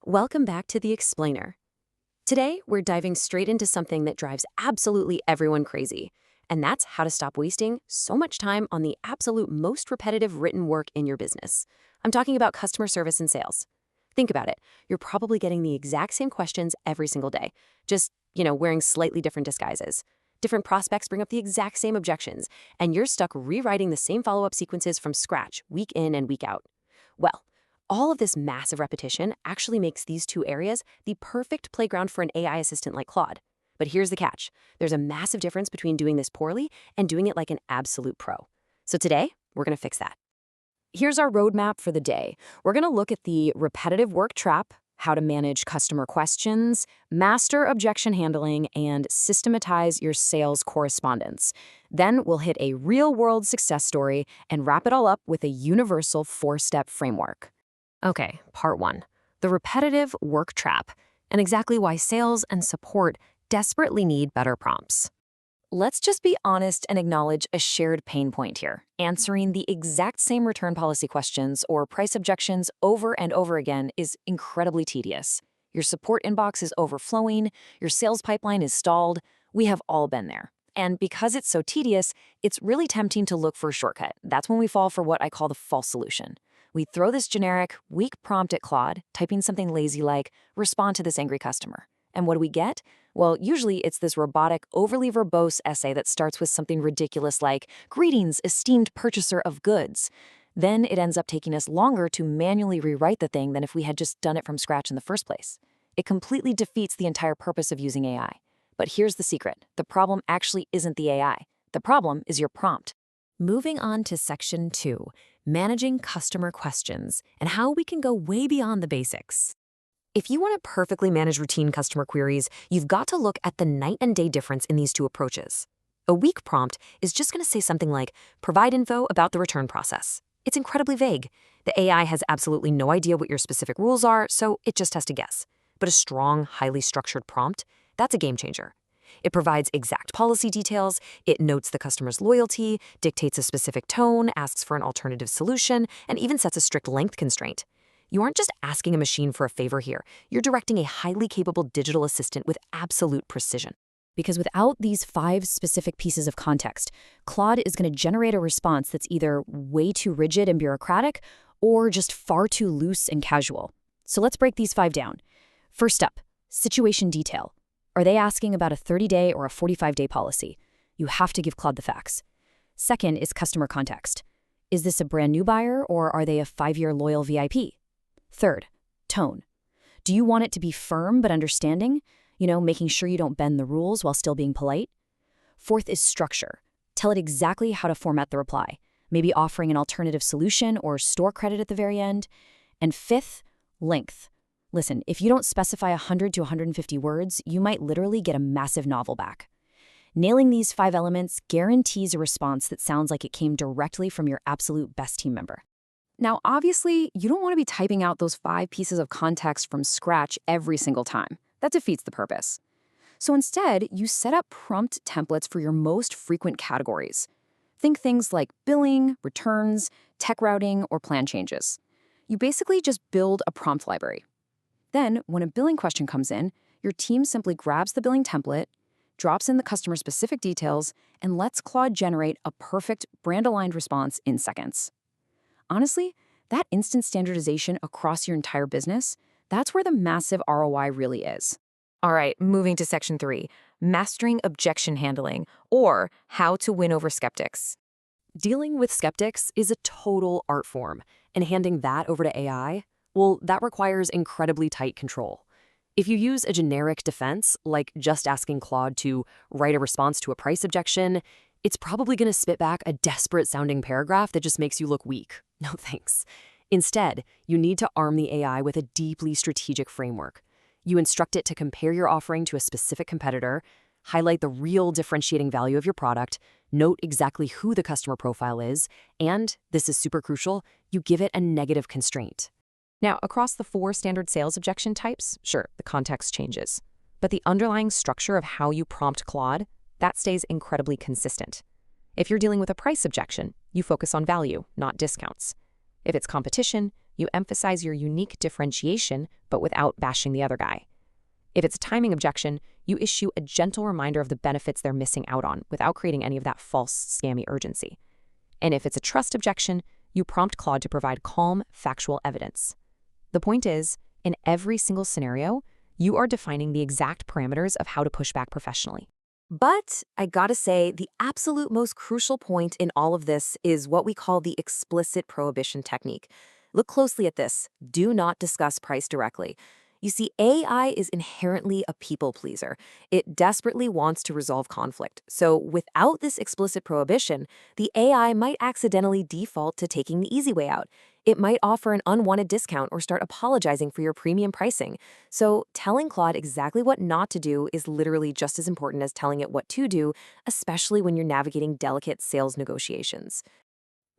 Welcome back to The Explainer. Today, we're diving straight into something that drives absolutely everyone crazy, and that's how to stop wasting so much time on the absolute most repetitive written work in your business. I'm talking about customer service and sales. Think about it. You're probably getting the exact same questions every single day, just, wearing slightly different disguises. Different prospects bring up the exact same objections, and you're stuck rewriting the same follow-up sequences from scratch, week in and week out. Well, all of this massive repetition actually makes these two areas the perfect playground for an AI assistant like Claude. But here's the catch. There's a massive difference between doing this poorly and doing it like an absolute pro. So today, we're going to fix that. Here's our roadmap for the day. We're going to look at the repetitive work trap, how to manage customer questions, master objection handling, and systematize your sales correspondence. Then we'll hit a real-world success story and wrap it all up with a universal 4-step framework. Okay, part 1. The repetitive work trap, and exactly why sales and support desperately need better prompts. Let's just be honest and acknowledge a shared pain point here. Answering the exact same return policy questions or price objections over and over again is incredibly tedious. Your support inbox is overflowing, your sales pipeline is stalled. We have all been there. And because it's so tedious, it's really tempting to look for a shortcut. That's when we fall for what I call the false solution. We throw this generic, weak prompt at Claude, typing something lazy like, respond to this angry customer. And what do we get? Well, usually it's this robotic, overly verbose essay that starts with something ridiculous like, greetings, esteemed purchaser of goods. Then it ends up taking us longer to manually rewrite the thing than if we had just done it from scratch in the first place. It completely defeats the entire purpose of using AI. But here's the secret. The problem actually isn't the AI. The problem is your prompt. Moving on to Section 2, Managing Customer Questions, and how we can go way beyond the basics. If you want to perfectly manage routine customer queries, you've got to look at the night and day difference in these two approaches. A weak prompt is just going to say something like, provide info about the return process. It's incredibly vague. The AI has absolutely no idea what your specific rules are, so it just has to guess. But a strong, highly structured prompt, that's a game changer. It provides exact policy details, it notes the customer's loyalty, dictates a specific tone, asks for an alternative solution, and even sets a strict length constraint. You aren't just asking a machine for a favor here, you're directing a highly capable digital assistant with absolute precision. Because without these 5 specific pieces of context, Claude is going to generate a response that's either way too rigid and bureaucratic or just far too loose and casual. So let's break these 5 down. First up, situation detail. Are they asking about a 30-day or a 45-day policy? You have to give Claude the facts. Second is customer context. Is this a brand new buyer or are they a 5-year loyal VIP? Third, tone. Do you want it to be firm but understanding? Making sure you don't bend the rules while still being polite? Fourth is structure. Tell it exactly how to format the reply, maybe offering an alternative solution or store credit at the very end. And fifth, length. Listen, if you don't specify 100 to 150 words, you might literally get a massive novel back. Nailing these 5 elements guarantees a response that sounds like it came directly from your absolute best team member. Now, obviously, you don't want to be typing out those 5 pieces of context from scratch every single time. That defeats the purpose. So instead, you set up prompt templates for your most frequent categories. Think things like billing, returns, tech routing, or plan changes. You basically just build a prompt library. Then, when a billing question comes in, your team simply grabs the billing template, drops in the customer-specific details, and lets Claude generate a perfect brand-aligned response in seconds. Honestly, that instant standardization across your entire business, that's where the massive ROI really is. All right, moving to Section 3, Mastering Objection Handling, or How to Win Over Skeptics. Dealing with skeptics is a total art form, and handing that over to AI, well, that requires incredibly tight control. If you use a generic defense, like just asking Claude to write a response to a price objection, it's probably going to spit back a desperate-sounding paragraph that just makes you look weak. No thanks. Instead, you need to arm the AI with a deeply strategic framework. You instruct it to compare your offering to a specific competitor, highlight the real differentiating value of your product, note exactly who the customer profile is, and, this is super crucial, you give it a negative constraint. Now, across the 4 standard sales objection types, sure, the context changes. But the underlying structure of how you prompt Claude, that stays incredibly consistent. If you're dealing with a price objection, you focus on value, not discounts. If it's competition, You emphasize your unique differentiation, but without bashing the other guy. If it's a timing objection, you issue a gentle reminder of the benefits they're missing out on without creating any of that false, scammy urgency. And if it's a trust objection, you prompt Claude to provide calm, factual evidence. The point is, in every single scenario, you are defining the exact parameters of how to push back professionally. But I gotta say, the absolute most crucial point in all of this is what we call the explicit prohibition technique. Look closely at this. Do not discuss price directly. You see, AI is inherently a people pleaser. It desperately wants to resolve conflict. So without this explicit prohibition, the AI might accidentally default to taking the easy way out. It might offer an unwanted discount or start apologizing for your premium pricing. So telling Claude exactly what not to do is literally just as important as telling it what to do, especially when you're navigating delicate sales negotiations.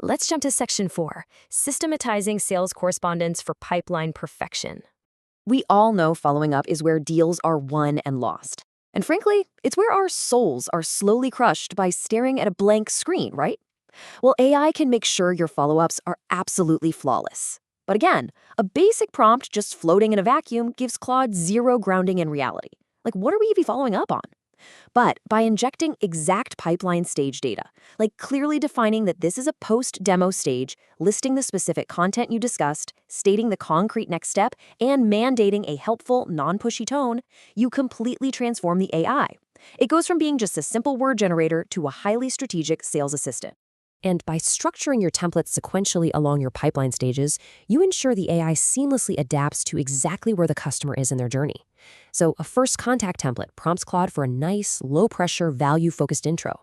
Let's jump to Section 4, Systematizing Sales Correspondence for Pipeline Perfection. We all know following up is where deals are won and lost. And frankly, it's where our souls are slowly crushed by staring at a blank screen, right? Well, AI can make sure your follow-ups are absolutely flawless. But again, a basic prompt just floating in a vacuum gives Claude zero grounding in reality. Like, what are we even following up on? But by injecting exact pipeline stage data, like clearly defining that this is a post-demo stage, listing the specific content you discussed, stating the concrete next step, and mandating a helpful, non-pushy tone, you completely transform the AI. It goes from being just a simple word generator to a highly strategic sales assistant. And by structuring your templates sequentially along your pipeline stages, you ensure the AI seamlessly adapts to exactly where the customer is in their journey. So a first contact template prompts Claude for a nice, low-pressure, value-focused intro.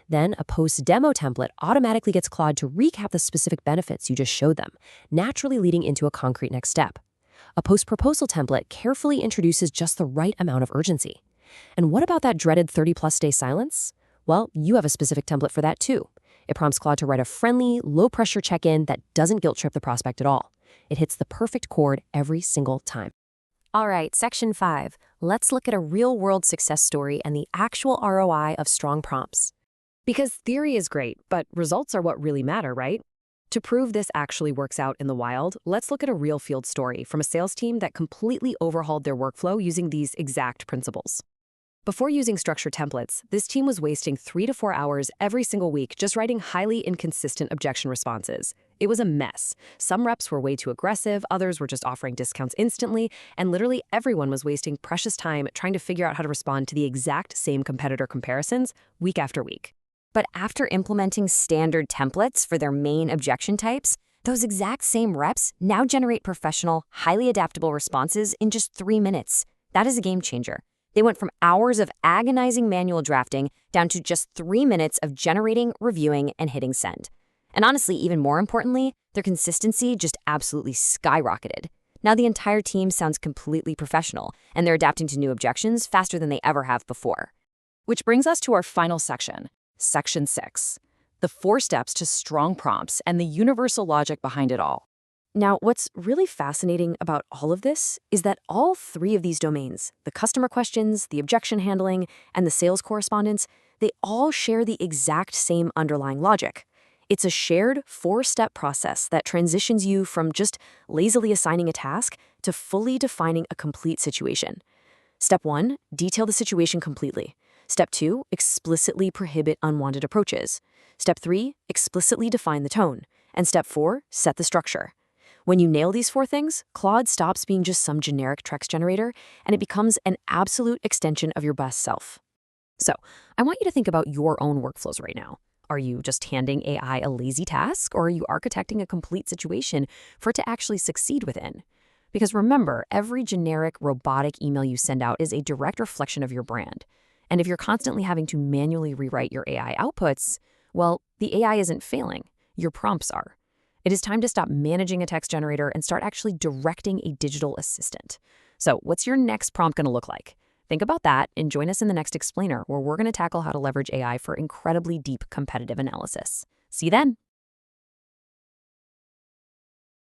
Then a post-demo template automatically gets Claude to recap the specific benefits you just showed them, naturally leading into a concrete next step. A post-proposal template carefully introduces just the right amount of urgency. And what about that dreaded 30-plus day silence? Well, you have a specific template for that too. It prompts Claude to write a friendly, low-pressure check-in that doesn't guilt-trip the prospect at all. It hits the perfect chord every single time. All right, Section 5. Let's look at a real-world success story and the actual ROI of strong prompts. Because theory is great, but results are what really matter, right? To prove this actually works out in the wild, let's look at a real field story from a sales team that completely overhauled their workflow using these exact principles. Before using structured templates, this team was wasting 3 to 4 hours every single week just writing highly inconsistent objection responses. It was a mess. Some reps were way too aggressive, others were just offering discounts instantly, and literally everyone was wasting precious time trying to figure out how to respond to the exact same competitor comparisons week after week. But after implementing standard templates for their main objection types, those exact same reps now generate professional, highly adaptable responses in just 3 minutes. That is a game changer. They went from hours of agonizing manual drafting down to just 3 minutes of generating, reviewing, and hitting send. And honestly, even more importantly, their consistency just absolutely skyrocketed. Now the entire team sounds completely professional, and they're adapting to new objections faster than they ever have before. Which brings us to our final section, Section 6, the 4 steps to strong prompts and the universal logic behind it all. Now, what's really fascinating about all of this is that all 3 of these domains, the customer questions, the objection handling, and the sales correspondence, they all share the exact same underlying logic. It's a shared 4-step process that transitions you from just lazily assigning a task to fully defining a complete situation. Step 1, detail the situation completely. Step 2, explicitly prohibit unwanted approaches. Step 3, explicitly define the tone. And Step 4, set the structure. When you nail these 4 things, Claude stops being just some generic text generator, and it becomes an absolute extension of your best self. So, I want you to think about your own workflows right now. Are you just handing AI a lazy task, or are you architecting a complete situation for it to actually succeed within? Because remember, every generic, robotic email you send out is a direct reflection of your brand. And if you're constantly having to manually rewrite your AI outputs, well, the AI isn't failing. Your prompts are. It is time to stop managing a text generator and start actually directing a digital assistant. So what's your next prompt going to look like? Think about that and join us in the next explainer where we're going to tackle how to leverage AI for incredibly deep competitive analysis. See you then.